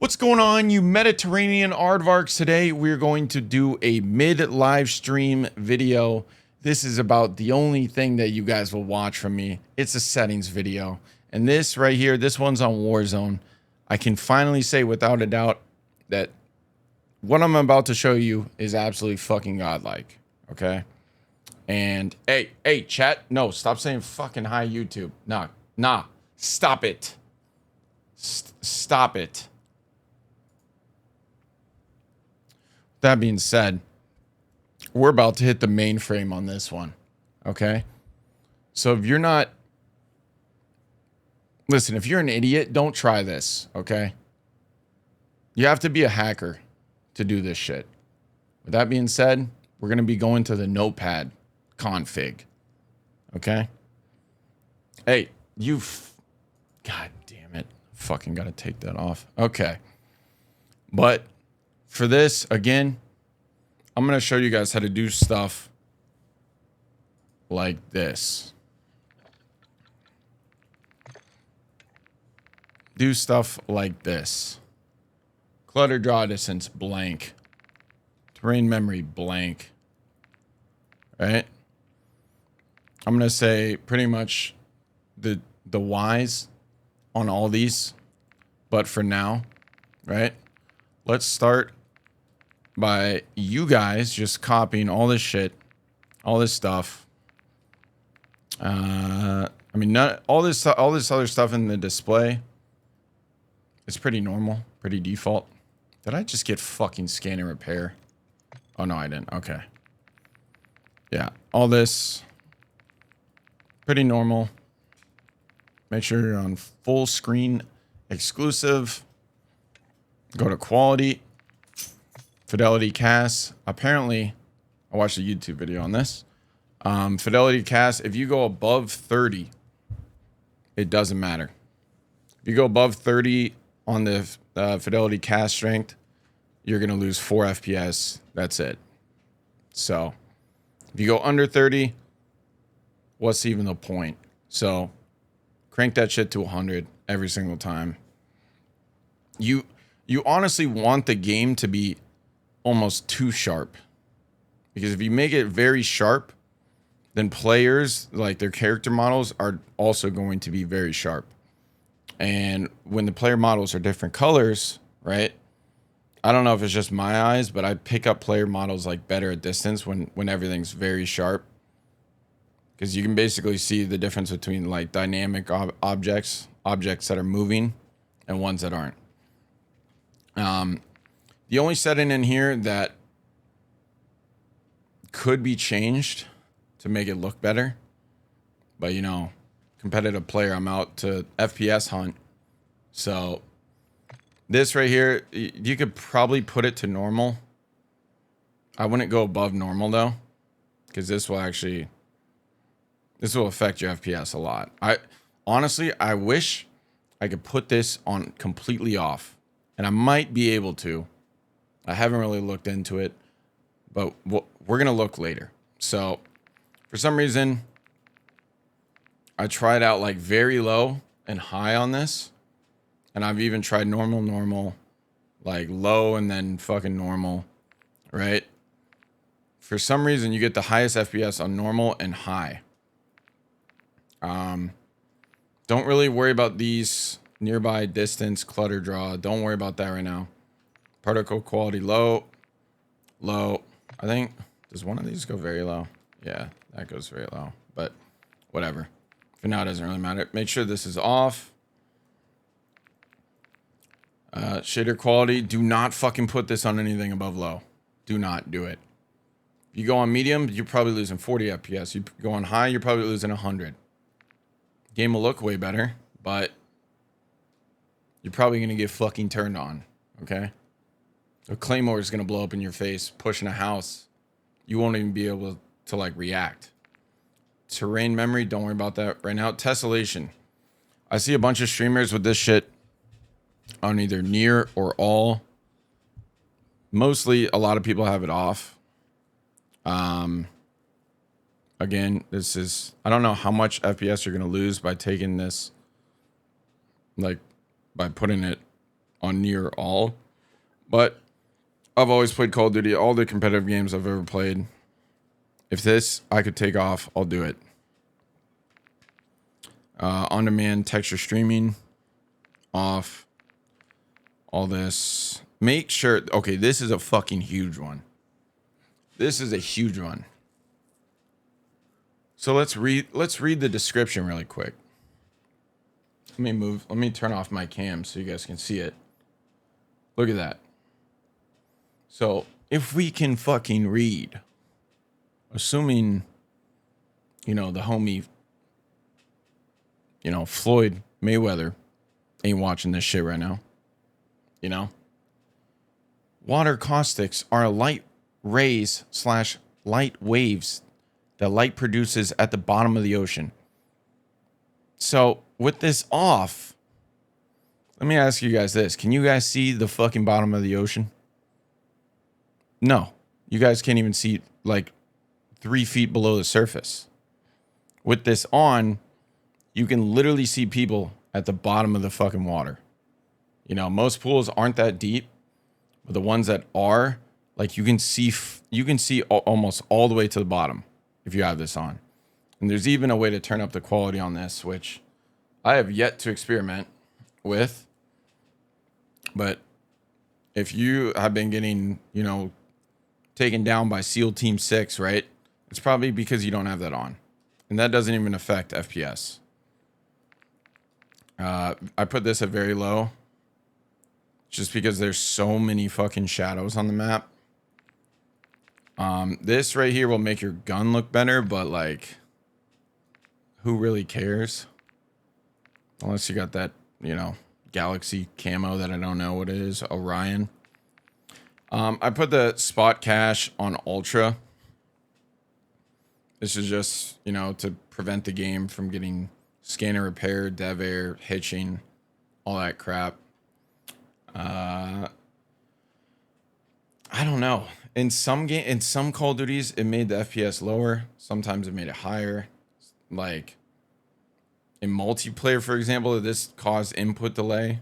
What's going on, you Mediterranean aardvarks? Today we're going to do a mid-live stream video. This is about the only thing that you guys will watch from me. It's a settings video. And this right here, this one's on Warzone. I can finally say without a doubt that what I'm about to show you is absolutely fucking godlike. Okay? And hey, chat. No, stop saying fucking hi, YouTube. Nah. Stop it. Stop it. That being said, we're about to hit the mainframe on this one. Okay? So if you're not... Listen, if you're an idiot, don't try this. Okay? You have to be a hacker to do this shit. With that being said, we're going to be going to the notepad config. Okay? Hey, God damn it. Fucking got to take that off. Okay. But for this, again, I'm going to show you guys how to do stuff like this. Do stuff like this. Clutter draw distance blank. Terrain memory blank. Right? I'm going to say pretty much the Y's on all these. But for now, right? Let's start by you guys just copying all this shit, all this stuff. I mean, not all this other stuff in the display. It's pretty normal, pretty default. Did I just get fucking scan and repair? Oh no, I didn't. Okay. Yeah, all this pretty normal. Make sure you're on full screen exclusive. Go to quality. Fidelity cast. Apparently, I watched a YouTube video on this. Fidelity cast, if you go above 30, it doesn't matter. If you go above 30 on the fidelity cast strength, you're going to lose 4 FPS. That's it. So, if you go under 30, what's even the point? So, crank that shit to 100 every single time. You honestly want the game to be almost too sharp, because if you make it very sharp, then players, like their character models, are also going to be very sharp. And when the player models are different colors, right? I don't know if it's just my eyes, but I pick up player models like better at distance when everything's very sharp, because you can basically see the difference between like dynamic objects that are moving and ones that aren't. The only setting in here that could be changed to make it look better, but you know, competitive player, I'm out to FPS hunt. So this right here, you could probably put it to normal. I wouldn't go above normal though, because this will affect your FPS a lot. Honestly, I wish I could put this on completely off, and I might be able to. I haven't really looked into it, but we're going to look later. So for some reason, I tried out like very low and high on this. And I've even tried normal, like low and then fucking normal, right? For some reason, you get the highest FPS on normal and high. Don't really worry about these nearby distance, clutter draw. Don't worry about that right now. Particle quality low. I think, does one of these go very low? Yeah, that goes very low, but whatever. For now, it doesn't really matter. Make sure this is off. Shader quality, do not fucking put this on anything above low. Do not do it. If you go on medium, you're probably losing 40 FPS. You go on high, you're probably losing 100. Game will look way better, but you're probably going to get fucking turned on, okay? A claymore is going to blow up in your face, pushing a house. You won't even be able to, like, react. Terrain memory, don't worry about that right now. Tessellation. I see a bunch of streamers with this shit on either near or all. Mostly, a lot of people have it off. Again, this is... I don't know how much FPS you're going to lose by taking this... Like, by putting it on near all. But I've always played Call of Duty, all the competitive games I've ever played. If this I could take off, I'll do it. On-demand texture streaming off. All this. Make sure, okay, this is a fucking huge one. This is a huge one. So let's read the description really quick. Let me turn off my cam so you guys can see it. Look at that. So if we can fucking read, assuming, you know, the homie, you know, Floyd Mayweather ain't watching this shit right now, you know, water caustics are light rays / light waves that light produces at the bottom of the ocean. So with this off, let me ask you guys this. Can you guys see the fucking bottom of the ocean? No. You guys can't even see like 3 feet below the surface. With this on, you can literally see people at the bottom of the fucking water. You know, most pools aren't that deep, but the ones that are, like you can see almost all the way to the bottom if you have this on. And there's even a way to turn up the quality on this, which I have yet to experiment with. But if you have been getting, you know, taken down by SEAL Team 6, right? It's probably because you don't have that on. And that doesn't even affect FPS. I put this at very low just because there's so many fucking shadows on the map. This right here will make your gun look better, but like, who really cares? Unless you got that, you know, Galaxy camo that I don't know what it is, Orion. I put the spot cache on ultra. This is just, you know, to prevent the game from getting scanner repair, dev air, hitching, all that crap. I don't know. In some Call of Duties, it made the FPS lower. Sometimes it made it higher. Like in multiplayer, for example, this caused input delay.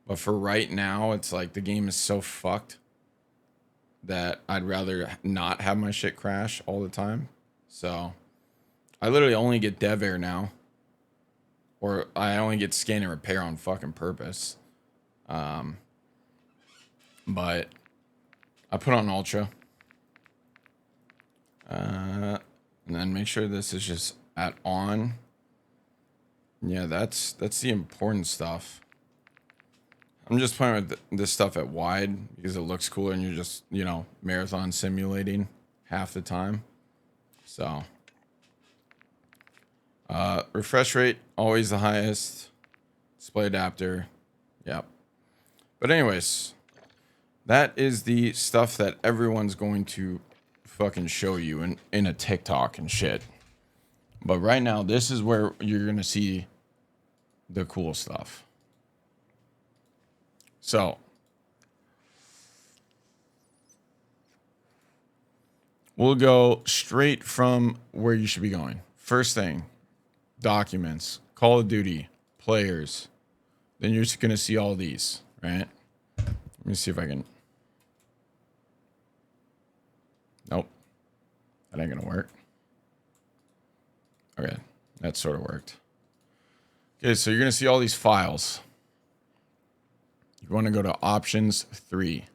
But for right now, it's like the game is so fucked that I'd rather not have my shit crash all the time. So I literally only get dev air now. Or I only get scan and repair on fucking purpose. But I put on ultra. And then make sure this is just at on. Yeah, that's the important stuff. I'm just playing with this stuff at wide because it looks cooler and you're just, you know, marathon simulating half the time. So, refresh rate, always the highest. Display adapter. Yep. But anyways, that is the stuff that everyone's going to fucking show you in a TikTok and shit. But right now, this is where you're going to see the cool stuff. So, we'll go straight from where you should be going. First thing, documents, Call of Duty, players. Then you're just going to see all these, right? Let me see if I can. Nope. That ain't going to work. Okay. That sort of worked. Okay, so you're going to see all these files. You want to go to options 3.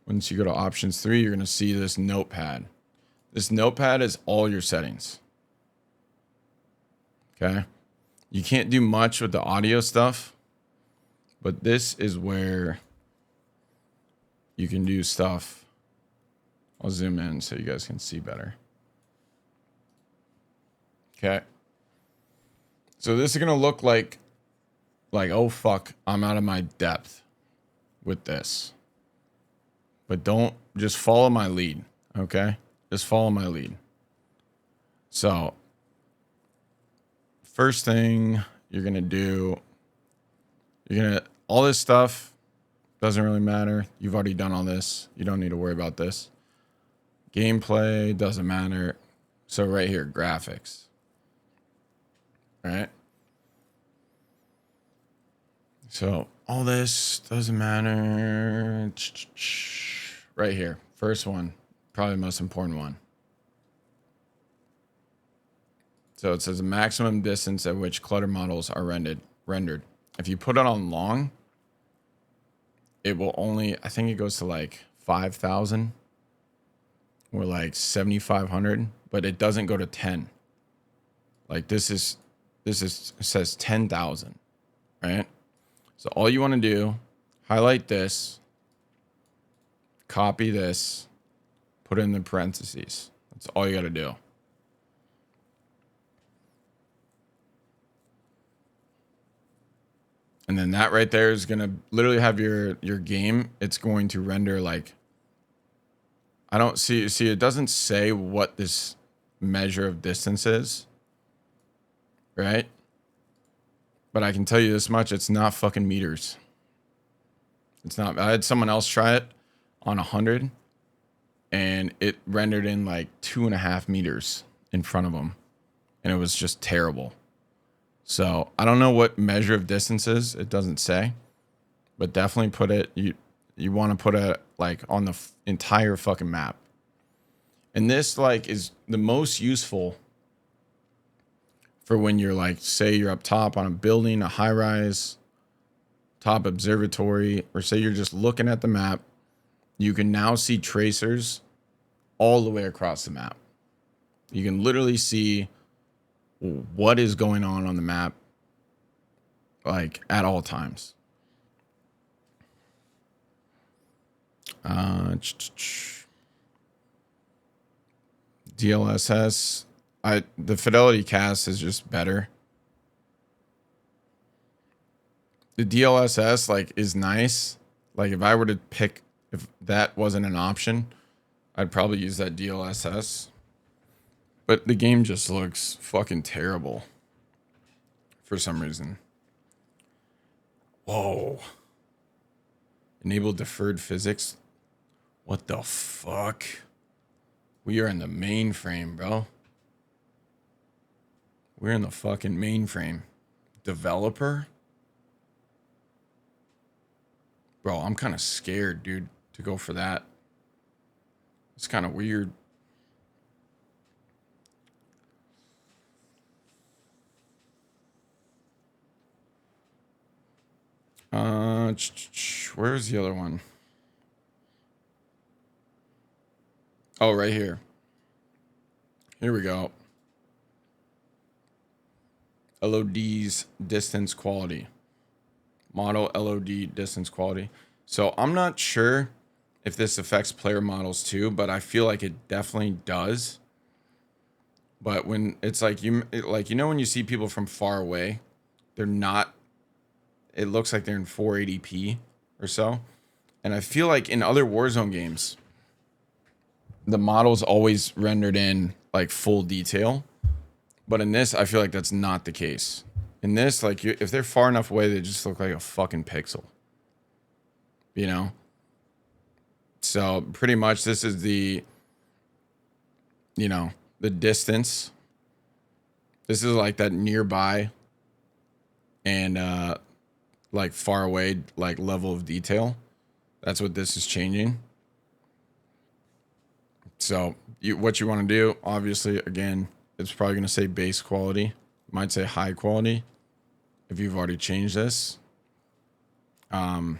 Once you go to options 3, you're going to see this notepad. This notepad is all your settings. Okay. You can't do much with the audio stuff, but this is where you can do stuff. I'll zoom in so you guys can see better. Okay. So this is going to look like, oh fuck, I'm out of my depth with this. But don't, just follow my lead, okay? Just follow my lead. So, first thing you're going to do, all this stuff doesn't really matter. You've already done all this. You don't need to worry about this. Gameplay doesn't matter. So right here, graphics. All right? So all this doesn't matter. Right here. First one. Probably the most important one. So it says the maximum distance at which clutter models are rendered. If you put it on long, it will only, I think it goes to like 5,000 or like 7,500, but it doesn't go to 10. Like this is it says 10,000, right? So all you want to do, highlight this, copy this, put it in the parentheses. That's all you got to do. And then that right there is going to literally have your game. It's going to render like, I don't see, it doesn't say what this measure of distance is, right? But I can tell you this much, it's not fucking meters. It's not. I had someone else try it on 100 and it rendered in like 2.5 meters in front of them. And it was just terrible. So I don't know what measure of distance is. It doesn't say, but definitely put it. You want to put it like on the entire fucking map. And this like is the most useful for when you're like, say you're up top on a building, a high rise, top observatory, or say you're just looking at the map. You can now see tracers all the way across the map. You can literally see what is going on the map, like at all times. DLSS, the fidelity cast is just better. The DLSS like is nice. Like if I were to pick, if that wasn't an option, I'd probably use that DLSS. But the game just looks fucking terrible for some reason. Whoa. Enable deferred physics. What the fuck? We are in the mainframe, bro. We're in the fucking mainframe. Developer? Bro, I'm kind of scared, dude, to go for that. It's kind of weird. Where's the other one? Oh, right here. Here we go. LODs distance quality. Model LOD distance quality. So I'm not sure if this affects player models too, but I feel like it definitely does. But when it's like you know when you see people from far away, they're not, it looks like they're in 480p or so. And I feel like in other Warzone games, the model's always rendered in like full detail. But in this, I feel like that's not the case. In this, like if they're far enough away, they just look like a fucking pixel. You know? So pretty much this is the, you know, the distance. This is like that nearby and like far away, like level of detail. That's what this is changing. So what you want to do, obviously, again, it's probably going to say base quality. Might say high quality if you've already changed this. But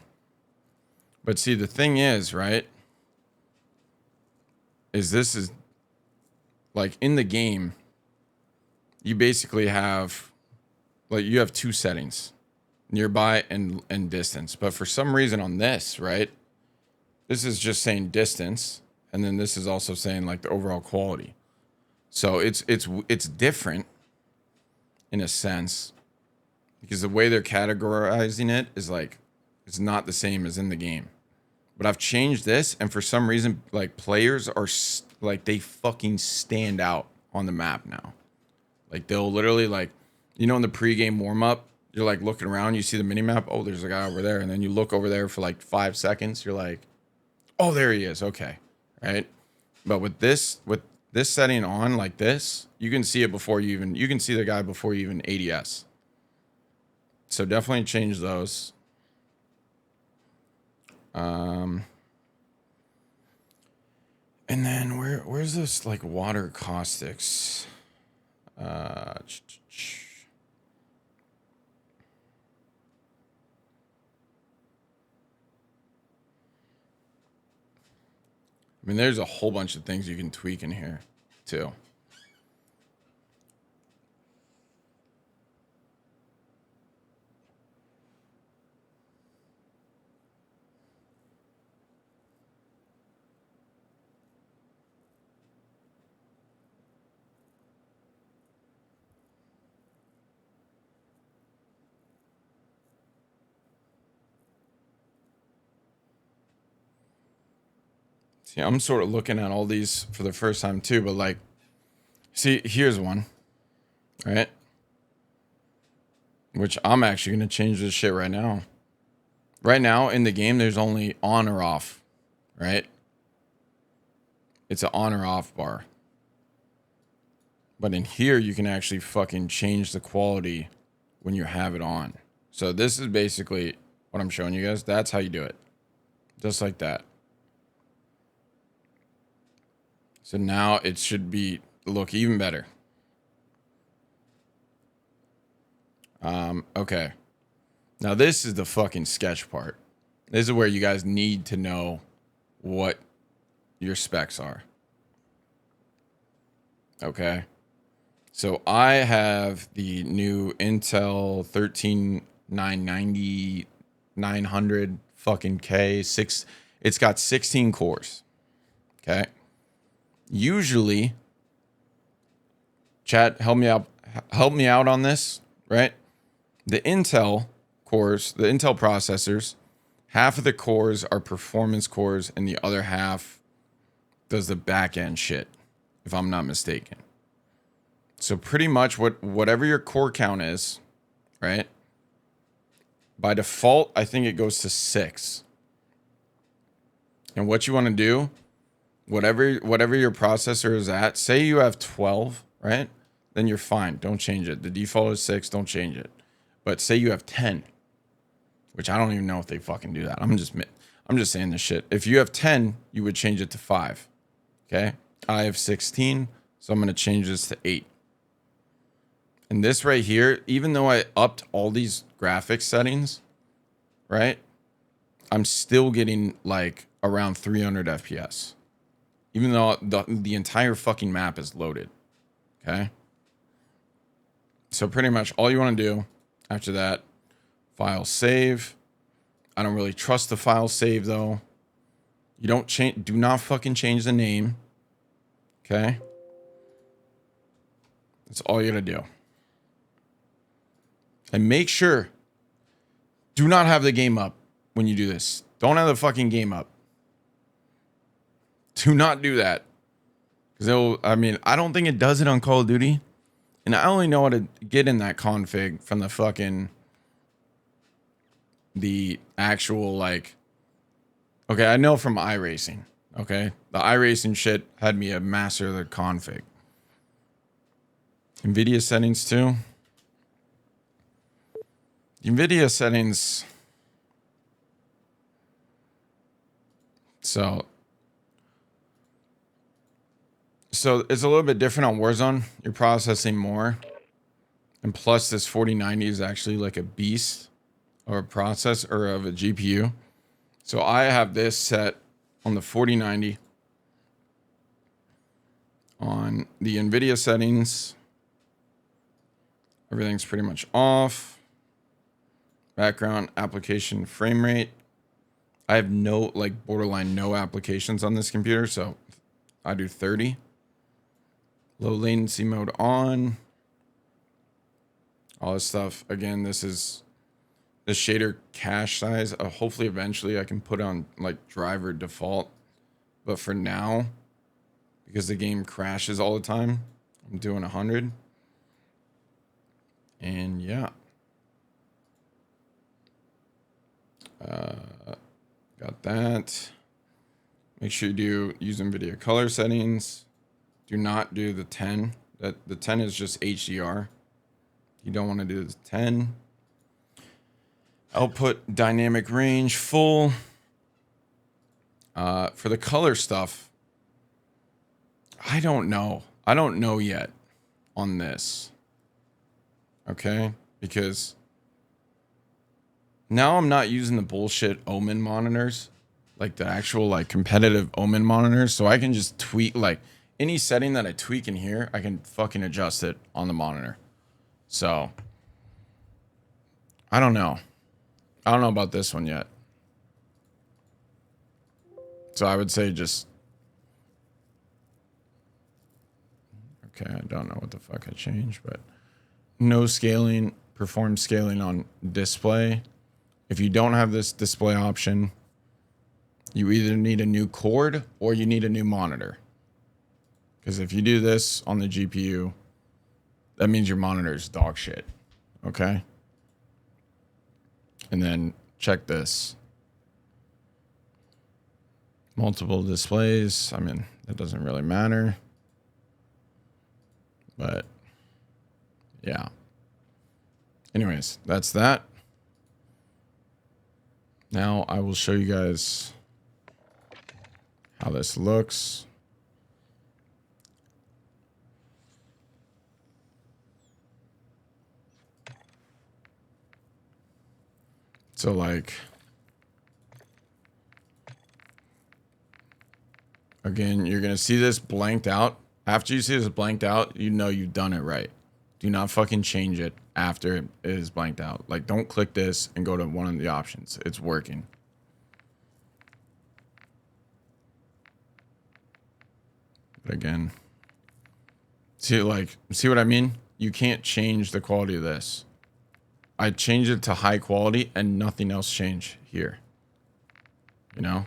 see, the thing is, right, is this is like in the game, you basically have like you have two settings, nearby and distance. But for some reason on this, right, this is just saying distance. And then this is also saying like the overall quality. So it's different in a sense because the way they're categorizing it is like, it's not the same as in the game. But I've changed this, and for some reason, like players are like they fucking stand out on the map now. Like they'll literally like, you know, in the pregame warm up, you're like looking around, you see the mini map. Oh, there's a guy over there, and then you look over there for like 5 seconds. You're like, oh, there he is. Okay, right. But with this setting on like this, you can see it before you can see the guy before you even ADS. So definitely change those. And then where's this like water caustics? I mean, there's a whole bunch of things you can tweak in here too. See, I'm sort of looking at all these for the first time too, but like, see, here's one, right? Which I'm actually going to change this shit right now. Right now in the game, there's only on or off, right? It's an on or off bar. But in here, you can actually fucking change the quality when you have it on. So this is basically what I'm showing you guys. That's how you do it. Just like that. So now it should look even better. Okay. Now this is the fucking sketch part. This is where you guys need to know what your specs are. Okay. So I have the new Intel 13990 900 fucking K6. It's got 16 cores. Okay. Usually, chat, help me out on this, right? The Intel cores, the Intel processors, half of the cores are performance cores and the other half does the back end shit, if I'm not mistaken. So pretty much whatever your core count is, right? By default, I think it goes to 6. And what you want to do, whatever your processor is at, say you have 12, right? Then you're fine. Don't change it. The default is 6. Don't change it. But say you have 10, which I don't even know if they fucking do that. I'm just saying this shit. If you have 10, you would change it to 5. Okay? I have 16, so I'm going to change this to 8. And this right here, even though I upped all these graphics settings, right? I'm still getting like around 300 FPS. Even though the entire fucking map is loaded. Okay? So pretty much all you want to do after that, file save. I don't really trust the file save though. You don't change, do not fucking change the name. Okay? That's all you gotta do. And make sure, do not have the game up when you do this. Don't have the fucking game up. Do not do that. Because I don't think it does it on Call of Duty. And I only know how to get in that config from the actual, like, okay, I know from iRacing. Okay? The iRacing shit had me a master of the config. NVIDIA settings too. NVIDIA settings. So it's a little bit different on Warzone. You're processing more. And plus this 4090 is actually like a beast or a process or of a GPU. So I have this set on the 4090 on the NVIDIA settings. Everything's pretty much off. Background application frame rate. I have no, like, borderline no applications on this computer, so I do 30. Low latency mode on. All this stuff. Again, this is the shader cache size. Hopefully, eventually, I can put on, like, driver default. But for now, because the game crashes all the time, I'm doing 100. And yeah. Got that. Make sure you do use NVIDIA color settings. Do not do the 10. The 10 is just HDR. You don't want to do the 10. Output dynamic range full. For the color stuff, I don't know. I don't know yet on this. Okay? Because now I'm not using the bullshit Omen monitors. Like the actual like competitive Omen monitors. So I can just tweak like any setting that I tweak in here, I can fucking adjust it on the monitor. So I don't know. I don't know about this one yet. So I would say just... Okay, I don't know what the fuck I changed, but... No scaling, perform scaling on display. If you don't have this display option, you either need a new cord or you need a new monitor. Because if you do this on the GPU, that means your monitor is dog shit. Okay? And then check this. Multiple displays. I mean, that doesn't really matter. But, yeah. Anyways, that's that. Now I will show you guys how this looks. So like, again, you're going to see this blanked out. After you see this blanked out, you know you've done it right. Do not fucking change it after it is blanked out. Like, don't click this and go to one of the options. It's working. But again, see what I mean? You can't change the quality of this. I changed it to high quality and nothing else changed here. You know?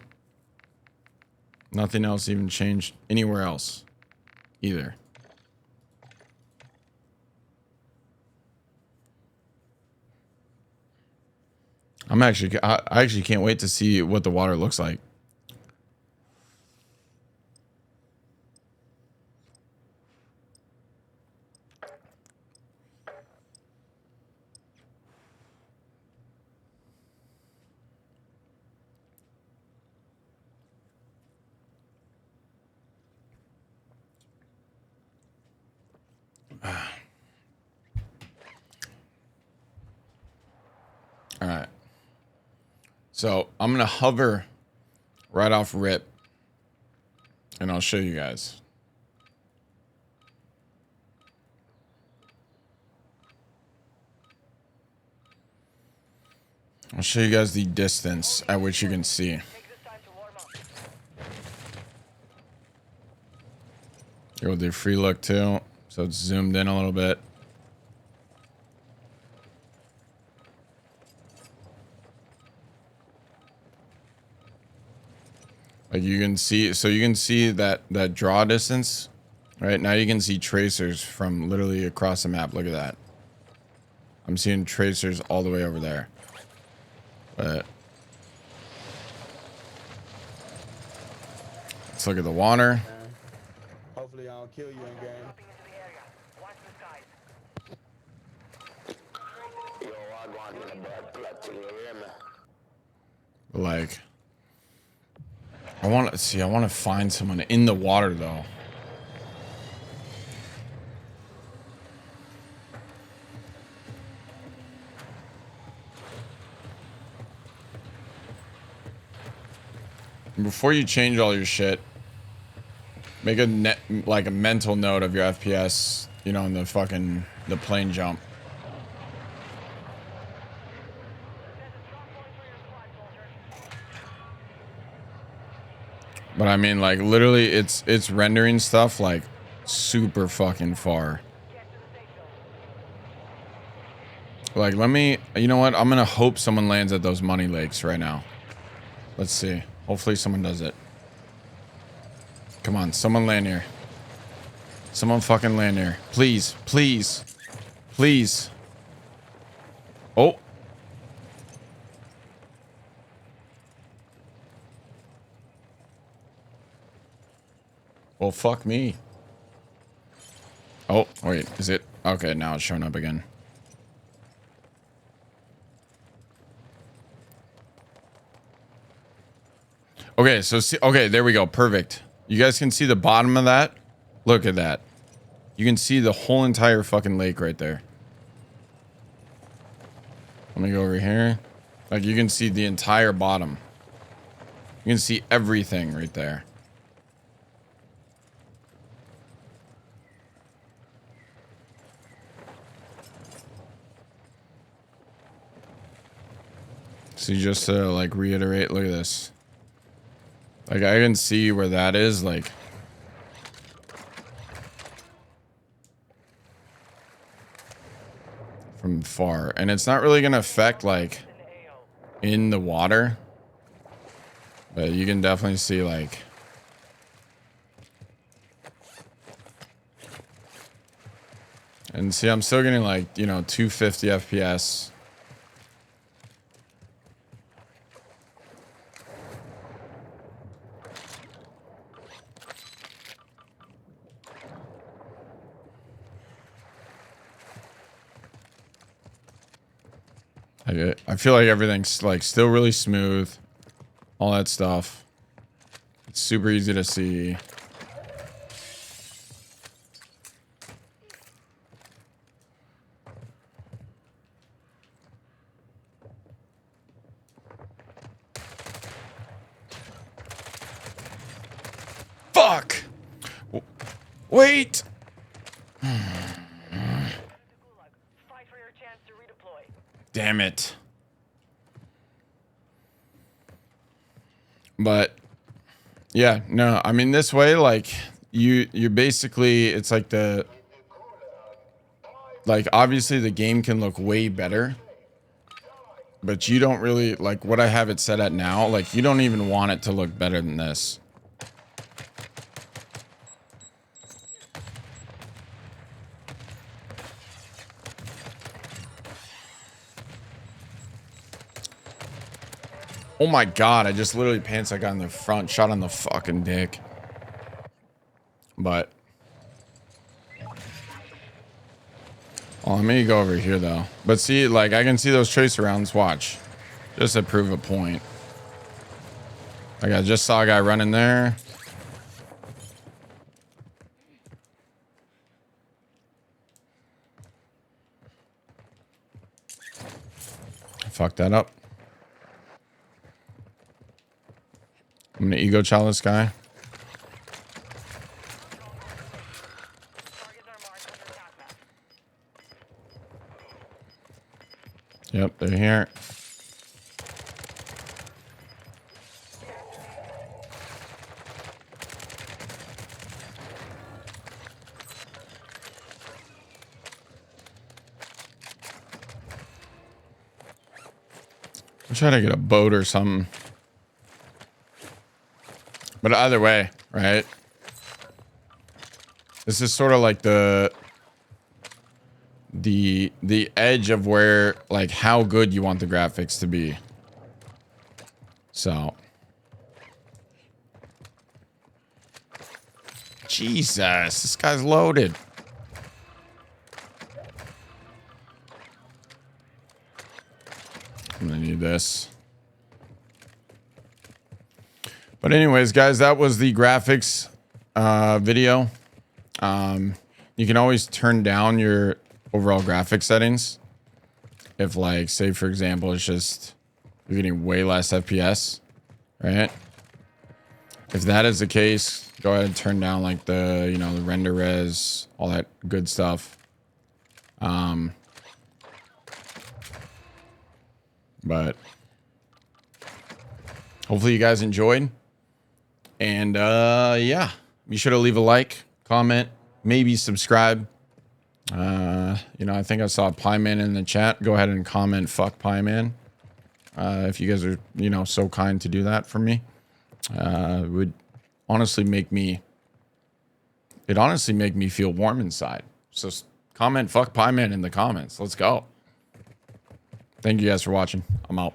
Nothing else even changed anywhere else either. I actually can't wait to see what the water looks like. All right. So I'm going to hover right off rip and I'll show you guys. I'll show you guys the distance at which you can see. We'll do free look too. So it's zoomed in a little bit. Like you can see, so you can see that draw distance, right? Now you can see tracers from literally across the map. Look at that. I'm seeing tracers all the way over there. But let's look at the water. Hopefully I don't kill you in game. Like, I want to find someone in the water though. Before you change all your shit, make a mental note of your FPS, you know, in the plane jump. But I mean, like, literally, it's rendering stuff, like, super fucking far. Like, you know what? I'm gonna hope someone lands at those money lakes right now. Let's see. Hopefully someone does it. Come on, someone land here. Someone fucking land here. Please, please, please. Oh. Well, fuck me. Oh, wait, is it? Okay, now it's showing up again. Okay, so see, okay, there we go. Perfect. You guys can see the bottom of that. Look at that. You can see the whole entire fucking lake right there. Let me go over here. Like, you can see the entire bottom. You can see everything right there. So you just like reiterate, look at this. Like, I can see where that is, like. From far. And it's not really going to affect, like, in the water. But you can definitely see, like. And see, I'm still getting, like, you know, 250 FPS. I feel like everything's like still really smooth, all that stuff. It's super easy to see. Fuck! Wait! Damn it. But yeah, no, I mean, this way, like, you're basically, it's like like, obviously the game can look way better, but you don't really, like, what I have it set at now, like, you don't even want it to look better than this. Oh my god, I just literally pants I got in the front, shot on the fucking dick. But oh, let me go over here though. But see, like, I can see those tracer rounds, watch. Just to prove a point. Like, I just saw a guy running there. Fuck that up. I'm gonna ego chow this guy. Yep, they're here. I'm trying to get a boat or something. But either way, right? This is sort of like the edge of where, like, how good you want the graphics to be. So Jesus, this guy's loaded. I'm gonna need this. But anyways, guys, that was the graphics video. You can always turn down your overall graphics settings. If, like, say for example, it's just you're getting way less FPS, right? If that is the case, go ahead and turn down, like, the, you know, the render res, all that good stuff. But hopefully you guys enjoyed. And yeah, be sure to leave a like, comment, maybe subscribe. You know, I think I saw Pie Man in the chat. Go ahead and comment "fuck Pie Man" if you guys are, you know, so kind to do that for me. It would honestly make me. It honestly make me feel warm inside. So comment "fuck Pie Man" in the comments. Let's go. Thank you guys for watching. I'm out.